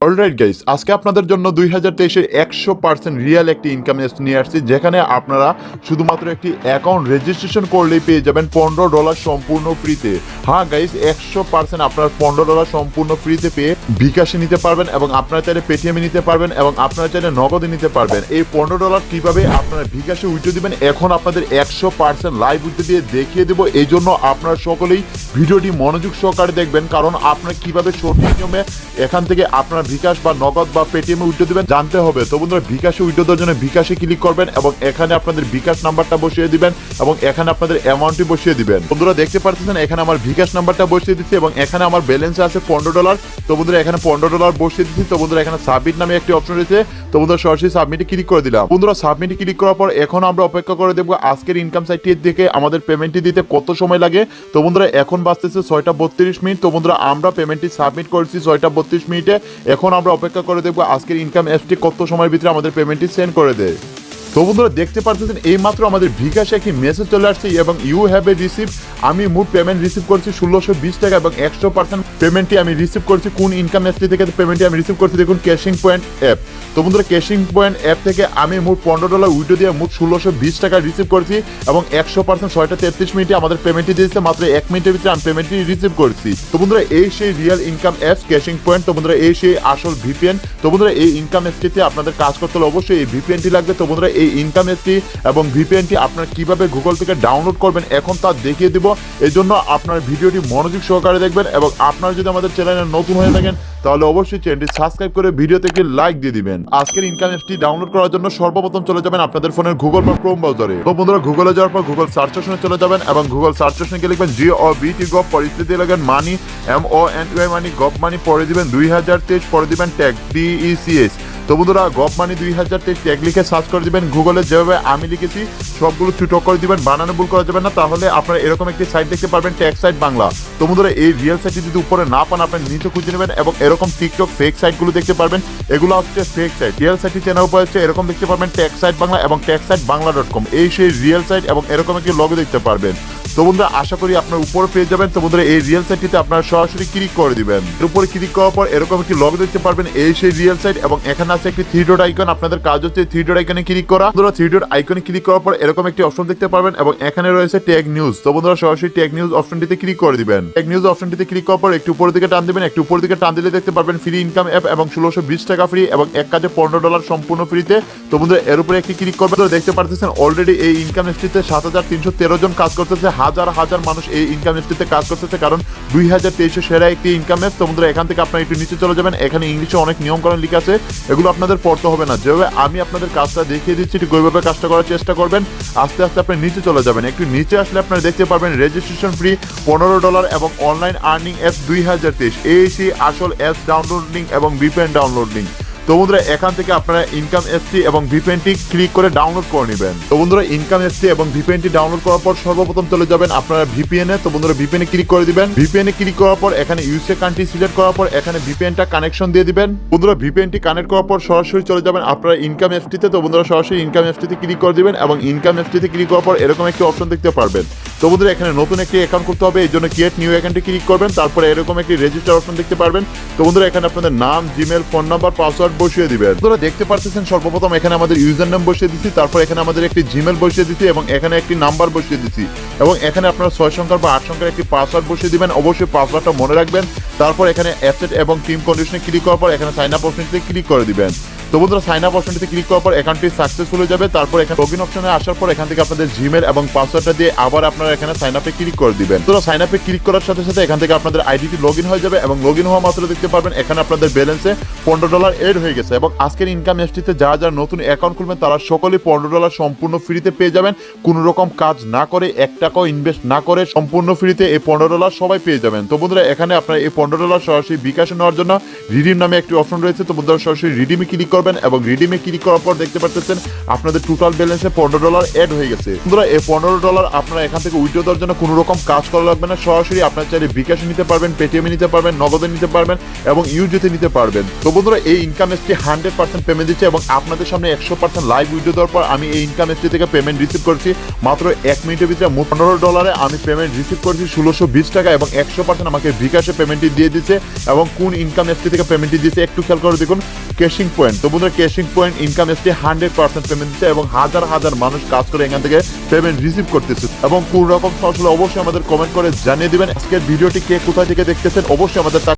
Alright guys, আজকে আপনাদের জন্য 2023-এর 100% রিয়েল একটি ইনকাম নিয়ে আসছি, যেখানে আপনারা শুধুমাত্র একটি অ্যাকাউন্ট রেজিস্ট্রেশন করলেই পেয়ে যাবেন $15 সম্পূর্ণ ফ্রিতে। হ্যাঁ গাইস, 100% আপনার $15 সম্পূর্ণ ফ্রিতে পেয়ে বিকাশে নিতে পারবেন এবং আপনারা চাইলে পেটিএমে নিতে পারবেন এবং আপনারা চাইলে নগদে নিতে পারবেন। এই $15 কিভাবে আপনারা বিকাশে উইথড্র দিবেন এখন আপনাদের 100% লাইভ উইথড্র দিয়ে দেখিয়ে দেবো। এই জন্য আপনারা সকলেই ভিডিওটি মনোযোগ সহকারে দেখবেন, কারণ আপনারা কিভাবে সঠিক নিয়মে এখান থেকে আপনারা বিকাশ বা নগদ বা পেটিএমে উইথড্র দিবেন জানতে হবে। তো বন্ধুরা, বিকাশে উইথড্র দেওয়ার জন্য বিকাশে ক্লিক করবেন এবং এখানে আপনাদের বিকাশ নাম্বারটা বসিয়ে দিবেন এবং এখানে আপনাদের অ্যামাউন্টটি বসিয়ে দিবেন। বন্ধুরা দেখতে পাচ্ছেন এখানে আমার বিকাশ নাম্বারটা বসিয়ে দিচ্ছি এবং এখানে আমার ব্যালেন্স আছে $15। তো বন্ধুরা এখানে $15 বসিয়ে দিচ্ছি। তো বন্ধুরা এখানে সাবমিট নামে একটি অপশন রয়েছে। তো বন্ধুরা সরাসরি সাবমিটে ক্লিক করে দিলাম। বন্ধুরা সাবমিটে ক্লিক করার পর এখন আমরা অপেক্ষা করে দেখবো আজকের ইনকাম সাইটটি থেকে আমাদের পেমেন্টটি দিতে কত সময় লাগে। তো বন্ধুরা এখন বাজতেছে 6:32। তো বন্ধুরা আমরা পেমেন্টটি সাবমিট করেছি 6:32 মিনিটে। এখন আমরা অপেক্ষা করে দেখবো আজকের ইনকাম অ্যাপটি কত সময়ের ভিতরে আমাদের পেমেন্টটি সেন্ড করে দেয়। তো বন্ধুরা দেখতে পাচ্ছেন এইমাত্র আমাদের বিকাশে একটি মেসেজ চলে আসছে এবং ইউ হ্যাভ এ রিসিভ। আমি মোট পেমেন্ট রিসিভ করছি $1620 এবং 100% পেমেন্টটি আমি রিসিভ করছি কোন ইনকাম অ্যাপটি থেকে পেমেন্টটি আমি রিসিভ করছি দেখুন, ক্যাশিং পয়েন্ট অ্যাপ। তো বন্ধুরা ক্যাশিং পয়েন্ট অ্যাপ থেকে আমি মোট $15 উইথড্র দিয়ে মোট $1620 রিসিভ করছি এবং 100% 6:33 মিনিটে আমাদের পেমেন্টটি দিয়েছে। মাত্র 1 মিনিটের ভিতরে আমি পেমেন্টটি রিসিভ করছি। তো বন্ধুরা এই সেই রিয়েল ইনকাম অ্যাপস ক্যাশিং পয়েন্ট। তো বন্ধুরা এই সেই আসল ভিপিএন। তো বন্ধুরা এই ইনকাম অ্যাপটিতে আপনাদের কাজ করতে হলে অবশ্যই এই ভিপিএনটি লাগবে। তো বন্ধুরা এই ইনকাম অ্যাপটি এবং ভিপিএনটি আপনারা কিভাবে গুগল থেকে ডাউনলোড করবেন এখন তা দেখিয়ে দিব। এই জন্য আপনার ভিডিওটি মনোযোগ সহকারে দেখবেন এবং আপনারা যদি আমাদের চ্যানেলে নতুন হয়ে থাকেন তাহলে অবশ্যই চ্যানেলটি সাবস্ক্রাইব করে ভিডিও থেকে লাইক দিয়ে দিবেন। আজকের ইনকাম অ্যাপটি ডাউনলোড করার জন্য সর্বপ্রথম চলে যাবেন আপনাদের ফোনের গুগল বা ক্রোম ব্রাউজারে। তো বন্ধুরা গুগলে যাওয়ার পর গুগল সার্চ অপশনে চলে যাবেন এবং গুগল সার্চ অপশনে গিয়ে লিখবেন GOVT গভ, পরিস্থিতি লিখবেন মানি MONY মানি, গভ মানি, পরে দিবেন 2023, পরে দিবেন ট্যাগ TECH। তো বন্ধুরা গভ মানি 2023 ট্যাগ লিখে সার্চ করে দিবেন। গুগলে যেভাবে আমি লিখেছি সবগুলো ছোট করে দিবেন, বানানো ভুল করা যাবে না, তাহলে আপনারা এরকম একটি সাইট দেখতে পারবেন, ট্যাগ সাইট বাংলা। তো বন্ধুরা এই রিয়েল সাইটটি যদি উপরে না পান আপনারা নিচে খুঁজে নেবেন এবং এরকম টিকটক ফেক সাইটগুলো দেখতে পারবেন, এগুলো হচ্ছে ফেক সাইট। রিয়েল সাইটটি চেনার উপর হচ্ছে এরকম দেখতে পারবেন ট্যাগ সাইট বাংলা এবং ট্যাগ সাইট বাংলা.com, এই সেই রিয়েল সাইট এবং এরকম একটি লগো দেখতে পারবেন। তো বন্ধুরা আশা করি আপনার উপরে পেয়ে যাবেন। তো বন্ধুরা এই রিয়েল সাইটটিতে আপনারা সরাসরি ক্লিক করে দিবেন। এর উপরে ক্লিক করার পর এরকম একটি লগো দেখতে পারবেন, এই সেই রিয়েল সাইট এবং এখানে আছে একটি 3 ডট আইকন। আপনাদের কাজ হচ্ছে 3 ডট আইকনে ক্লিক করা। বন্ধুরা 3 ডট আইকনে ক্লিক করার পর এরকম একটি অপশন দেখতে পারবেন এবং এখানে রয়েছে ট্যাগ নিউজ। তো বন্ধুরা সরাসরি ট্যাগ নিউজ অপশনটিতে ক্লিক করে দিবেন। ট্যাগ নিউজ অপশনটিতে ক্লিক করার পর একটু উপরের দিকে টান দিবেন। একটু উপরের দিকে টান দিলে দেখতে পারবেন ফ্রি ইনকাম অ্যাপ এবং $1620 ফ্রি এবং এক কাজে $15 সম্পূর্ণ ফ্রিতে। তো বন্ধুরা এর উপরে একটি ক্লিক করবেন। তো দেখতে পাচ্ছেন অলরেডি এই ইনকাম অ্যাপটিতে 7313 জন কাজ করতেছে, হাজার হাজার মানুষ এই ইনকাম অ্যাপটিতে কাজ করতেছে, কারণ 2023 সেরা একটি ইনকাম অ্যাপ। তো বন্ধুরা এখান থেকে আপনারা একটু নিচে চলে যাবেন, এখানে ইংলিশে অনেক নিয়মকানুন লেখা আছে, এগুলো আপনাদের পড়তে হবে না। যেভাবে আমি আপনাদের কাজটা দেখিয়ে দিচ্ছি ঠিক ওইভাবে কাজটা করার চেষ্টা করবেন। আস্তে আস্তে আপনি নিচে চলে যাবেন। একটু নিচে আসলে আপনারা দেখতে পারবেন রেজিস্ট্রেশন ফ্রি $15 এবং অনলাইন আর্নিং অ্যাপ 2023, এই সেই আসল অ্যাপ ডাউনলোড লিঙ্ক এবং ভিপিএন ডাউনলোড লিঙ্ক। তো বন্ধুরা এখান থেকে আপনারা ইনকাম এসটি এবং ভিপিএনটি ক্লিক করে ডাউনলোড করে নেবেন। তো বন্ধুরা ইনকাম এসটি এবং ভিপিএনটি ডাউনলোড করার পর সর্বপ্রথম চলে যাবেন আপনারা ভিপিএনে। তো বন্ধুরা ভিপিএনে ক্লিক করে দিবেন। ভিপিএনে ক্লিক করার পর এখানে ইউএসএ কান্ট্রি সিলেক্ট করার পর এখানে ভিপিএনটা কানেকশন দিয়ে দিবেন। বন্ধুরা ভিপিএনটি কানেক্ট করার পর সরাসরি চলে যাবেন আপনারা ইনকাম এসটিতে। তো বন্ধুরা সরাসরি ইনকাম এসটিতে ক্লিক করে দিবেন এবং ইনকাম এসটিতে ক্লিক করার পর এরকম একটি অপশন দেখতে পারবেন। তো বন্ধুরা এখানে নতুন একটি অ্যাকাউন্ট করতে হবে, এই জন্য ক্রিয়েট নিউ অ্যাকাউন্টে ক্লিক করবেন। তারপরে এরকম একটি রেজিস্টার অপশন দেখতে পারবেন। তো বন্ধুরা এখানে আপনাদের নাম, জিমেল, ফোন নাম্বার, পাসওয়ার্ড বসিয়ে দিবেন। দেখতে পাচ্ছেন সর্বপ্রথম এখানে আমাদের ইউজার নেম বসিয়ে দিচ্ছি, তারপর এখানে আমাদের একটি জিমেল বসিয়ে দিচ্ছি এবং এখানে একটি নাম্বার বসিয়ে দিচ্ছি এবং এখানে আপনারা 6 সংখ্যার বা 8 সংখ্যার একটি পাসওয়ার্ড বসিয়ে দিবেন। অবশ্যই পাসওয়ার্ডটা মনে রাখবেন। তারপর এখানে অ্যাপসেট এবং টিম কন্ডিশনে ক্লিক করার পর এখানে সাইন আপ অপশনটিতে ক্লিক করে দিবেন। তো বন্ধুরা সাইন আপ অপশনটিতে ক্লিক করার পর অ্যাকাউন্টটি সাকসেসফুল হয়ে যাবে। তারপর এখানে লগইন অপশনে আসার পর এখান থেকে আপনাদের জিমেল এবং পাসওয়ার্ডটা দিয়ে আবার আপনারা এখানে সাইন আপে ক্লিক করে দিবেন। তো সাইন আপে ক্লিক করার সাথে সাথে এখান থেকে আপনাদের আইডিটি লগইন হয়ে যাবে এবং লগইন হওয়া মাত্র দেখতে পারবেন এখানে আপনাদের ব্যালেন্সে $15 এড হয়ে গেছে এবং আজকের ইনকাম অ্যাপটিতে যারা যারা নতুন অ্যাকাউন্ট খুলবেন তারা সকলেই $15 সম্পূর্ণ ফ্রিতে পেয়ে যাবেন। কোনো রকম কাজ না করে, 1 টাকাও ইনভেস্ট না করে সম্পূর্ণ ফ্রিতে এই $15 সবাই পেয়ে যাবেন। তো বন্ধুরা এখানে আপনারা এই $15 সরাসরি বিকাশে নেওয়ার জন্য রিডিম নামে একটি অপশন রয়েছে। তো বন্ধুরা সরাসরি রিডিমে ক্লিক করবেন এবং রিডিমে ক্লিক করার পর দেখতে পাচ্ছেন আপনাদের টোটাল ব্যালেন্সে $15 এড হয়ে গেছে। বন্ধুরা এই $15 আপনারা এখান থেকে উইথড্র দেওয়ার জন্য কোনো রকম কাজ করা লাগবে না, সরাসরি আপনারা চাইলে বিকাশে নিতে পারবেন, পেটিএমে নিতে পারবেন, নগদে নিতে পারবেন এবং ইউজেতে নিতে পারবেন। তো বন্ধুরা এই ইনকাম এসটি 100% পেমেন্ট দিচ্ছে এবং আপনাদের সামনে 100% লাইভ উইথড্র দেওয়ার পর আমি এই ইনকাম এসটি থেকে পেমেন্ট রিসিভ করছি মাত্র 1 মিনিটের ভিতরে। $15 আমি পেমেন্ট রিসিভ করছি $1620 এবং 100% আমাকে বিকাশে পেমেন্টটি দিয়ে দিচ্ছে এবং কোন ইনকাম এসটি থেকে পেমেন্টটি দিচ্ছে একটু খেয়াল করে দেখুন। ক্যাশিং পয়েন্ট, তো বন্ধুরা ক্যাশিং পয়েন্ট ইনকাম এসটি 100% পেমেন্ট দিচ্ছে এবং হাজার হাজার মানুষ কাজ করে এখান থেকে পেমেন্ট রিসিভ করতেছে। এবং কোন রকম সমস্যা হলে অবশ্যই আমাদের কমেন্ট করে জানিয়ে দিবেন। আজকের ভিডিওটি কে কোথা থেকে দেখতেছেন অবশ্যই আমাদের